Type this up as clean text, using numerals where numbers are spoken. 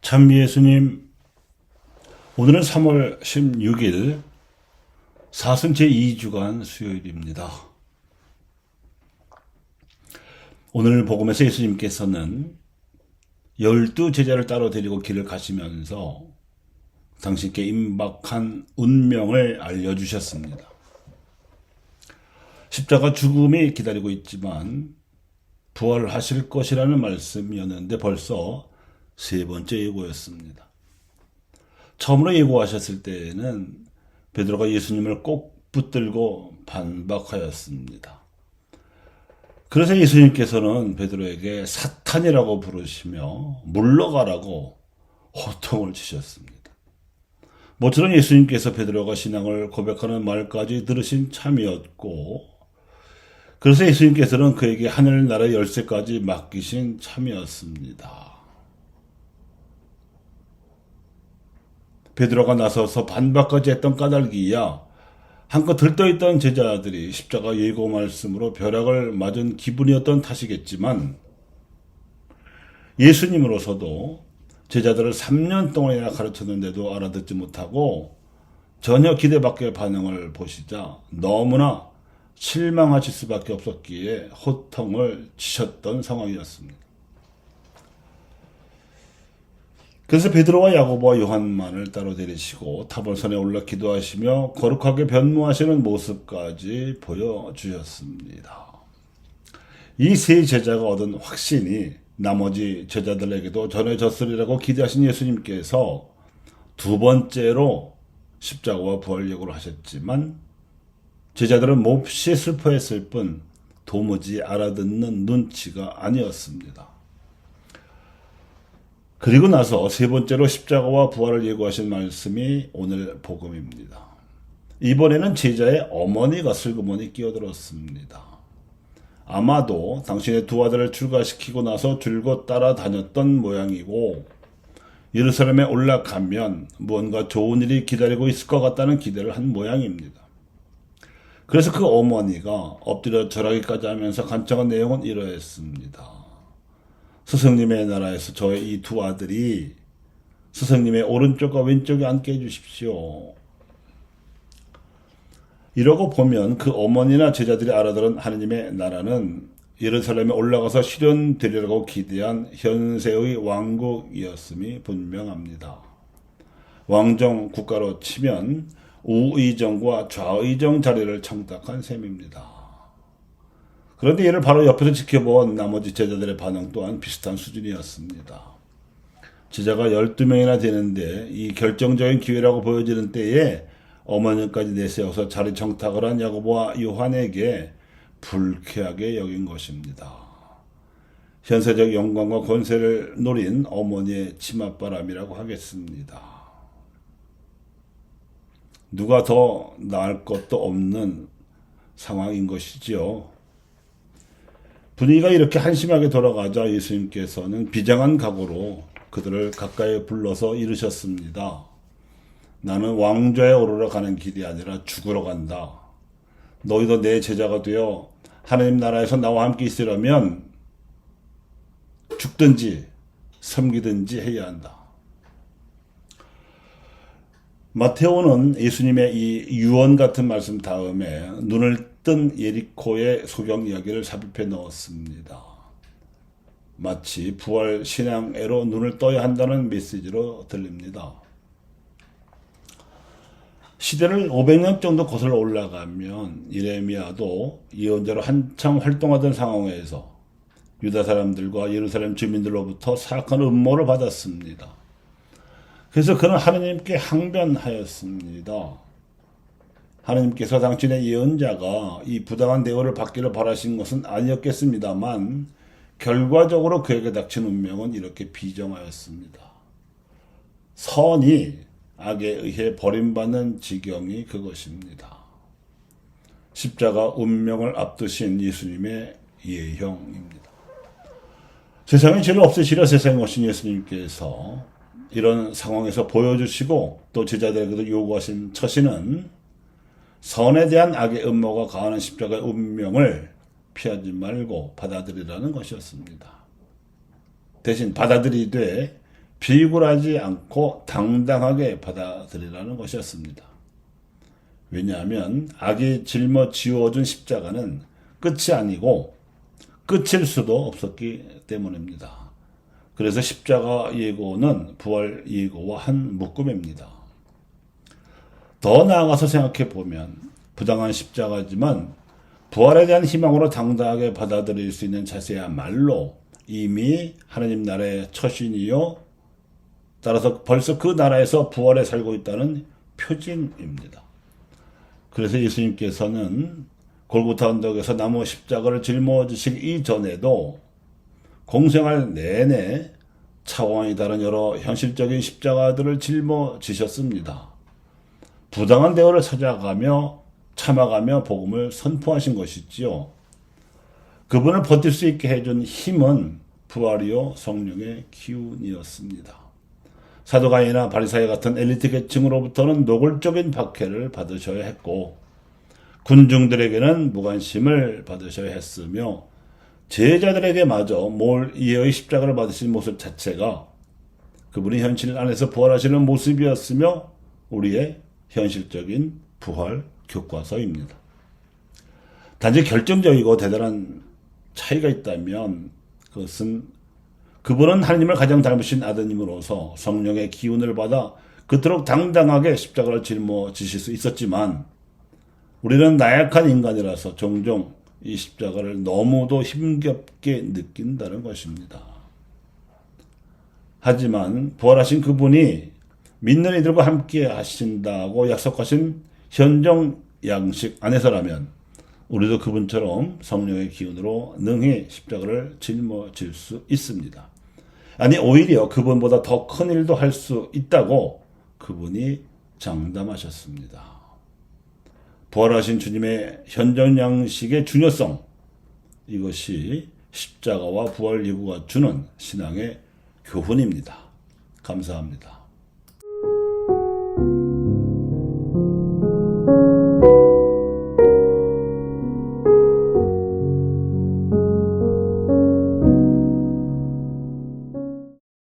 참 예수님, 오늘은 3월 16일 사순 제2주간 수요일입니다. 오늘 복음에서 예수님께서는 12제자를 따로 데리고 길을 가시면서 당신께 임박한 운명을 알려주셨습니다. 십자가 죽음이 기다리고 있지만 부활하실 것이라는 말씀이었는데 벌써 세 번째 예고였습니다. 처음으로 예고하셨을 때에는 베드로가 예수님을 꼭 붙들고 반박하였습니다. 그래서 예수님께서는 베드로에게 사탄이라고 부르시며 물러가라고 호통을 치셨습니다. 모처럼 예수님께서 베드로가 신앙을 고백하는 말까지 들으신 참이었고, 그래서 예수님께서는 그에게 하늘나라 열쇠까지 맡기신 참이었습니다. 베드로가 나서서 반박까지 했던 까닭이야 한껏 들떠있던 제자들이 십자가 예고 말씀으로 벼락을 맞은 기분이었던 탓이겠지만, 예수님으로서도 제자들을 3년 동안이나 가르쳤는데도 알아듣지 못하고 전혀 기대 밖의 반응을 보시자 너무나 실망하실 수밖에 없었기에 호통을 치셨던 상황이었습니다. 그래서 베드로와 야고보와 요한만을 따로 데리시고 타bor산에 올라 기도하시며 거룩하게 변무하시는 모습까지 보여주셨습니다. 이 세 제자가 얻은 확신이 나머지 제자들에게도 전해졌으리라고 기대하신 예수님께서 두 번째로 십자가와 부활 예고를 하셨지만 제자들은 몹시 슬퍼했을 뿐 도무지 알아듣는 눈치가 아니었습니다. 그리고 나서 세 번째로 십자가와 부활을 예고하신 말씀이 오늘 복음입니다. 이번에는 제자의 어머니가 슬그머니 끼어들었습니다. 아마도 당신의 두 아들을 출가시키고 나서 줄곧 따라다녔던 모양이고 예루살렘에 올라가면 무언가 좋은 일이 기다리고 있을 것 같다는 기대를 한 모양입니다. 그래서 그 어머니가 엎드려 절하기까지 하면서 간청한 내용은 이러했습니다. 스승님의 나라에서 저의 이 두 아들이 스승님의 오른쪽과 왼쪽에 앉게 해주십시오. 이러고 보면 그 어머니나 제자들이 알아들은 하느님의 나라는 예루살렘에 올라가서 실현되리라고 기대한 현세의 왕국이었음이 분명합니다. 왕정 국가로 치면 우의정과 좌의정 자리를 청탁한 셈입니다. 그런데 이를 바로 옆에서 지켜본 나머지 제자들의 반응 또한 비슷한 수준이었습니다. 제자가 12명이나 되는데 이 결정적인 기회라고 보여지는 때에 어머니까지 내세워서 자리 청탁을 한 야고보와 요한에게 불쾌하게 여긴 것입니다. 현세적 영광과 권세를 노린 어머니의 치맛바람이라고 하겠습니다. 누가 더 나을 것도 없는 상황인 것이지요. 분위기가 이렇게 한심하게 돌아가자 예수님께서는 비장한 각오로 그들을 가까이 불러서 이르셨습니다. 나는 왕좌에 오르러 가는 길이 아니라 죽으러 간다. 너희도 내 제자가 되어 하나님 나라에서 나와 함께 있으려면 죽든지 섬기든지 해야 한다. 마테오는 예수님의 이 유언 같은 말씀 다음에 눈을 뜬 예리코의 소경 이야기를 삽입해 넣었습니다. 마치 부활 신앙애로 눈을 떠야 한다는 메시지로 들립니다. 시대를 500년 정도 거슬러 올라가면 예레미야도 예언자로 한창 활동하던 상황에서 유다 사람들과 예루살렘 주민들로부터 사악한 음모를 받았습니다. 그래서 그는 하느님께 항변하였습니다. 하느님께서 당신의 예언자가 이 부당한 대우를 받기를 바라신 것은 아니었겠습니다만 결과적으로 그에게 닥친 운명은 이렇게 비정하였습니다. 선이 악에 의해 버림받는 지경이 그것입니다. 십자가 운명을 앞두신 예수님의 예형입니다. 세상의 죄를 없애시려 세상에 오신 예수님께서 이런 상황에서 보여주시고 또 제자들에게도 요구하신 처신은 선에 대한 악의 음모가 가하는 십자가의 운명을 피하지 말고 받아들이라는 것이었습니다. 대신 받아들이되 비굴하지 않고 당당하게 받아들이라는 것이었습니다. 왜냐하면 악이 짊어지워준 십자가는 끝이 아니고 끝일 수도 없었기 때문입니다. 그래서 십자가 예고는 부활 예고와 한 묶음입니다. 더 나아가서 생각해 보면 부당한 십자가지만 부활에 대한 희망으로 당당하게 받아들일 수 있는 자세야말로 이미 하나님 나라의 처신이요, 따라서 벌써 그 나라에서 부활에 살고 있다는 표징입니다. 그래서 예수님께서는 골고타 언덕에서 나무 십자가를 짊어지시기 이전에도 공생활 내내 차원이 다른 여러 현실적인 십자가들을 짊어지셨습니다. 부당한 대우를 찾아가며 참아가며 복음을 선포하신 것이지요. 그분을 버틸 수 있게 해준 힘은 부활이요 성령의 기운이었습니다. 사도가이나 바리사이 같은 엘리트 계층으로부터는 노골적인 박해를 받으셔야 했고, 군중들에게는 무관심을 받으셔야 했으며, 제자들에게마저 몰이해의 십자가를 받으신 모습 자체가 그분이 현실 안에서 부활하시는 모습이었으며 우리의 현실적인 부활 교과서입니다. 단지 결정적이고 대단한 차이가 있다면 그것은 그분은 하나님을 가장 닮으신 아드님으로서 성령의 기운을 받아 그토록 당당하게 십자가를 짊어지실 수 있었지만, 우리는 나약한 인간이라서 종종 이 십자가를 너무도 힘겹게 느낀다는 것입니다. 하지만 부활하신 그분이 믿는 이들과 함께 하신다고 약속하신 현정 양식 안에서라면 우리도 그분처럼 성령의 기운으로 능히 십자가를 짊어질 수 있습니다. 아니, 오히려 그분보다 더 큰 일도 할 수 있다고 그분이 장담하셨습니다. 부활하신 주님의 현정 양식의 중요성, 이것이 십자가와 부활 예고가 주는 신앙의 교훈입니다. 감사합니다.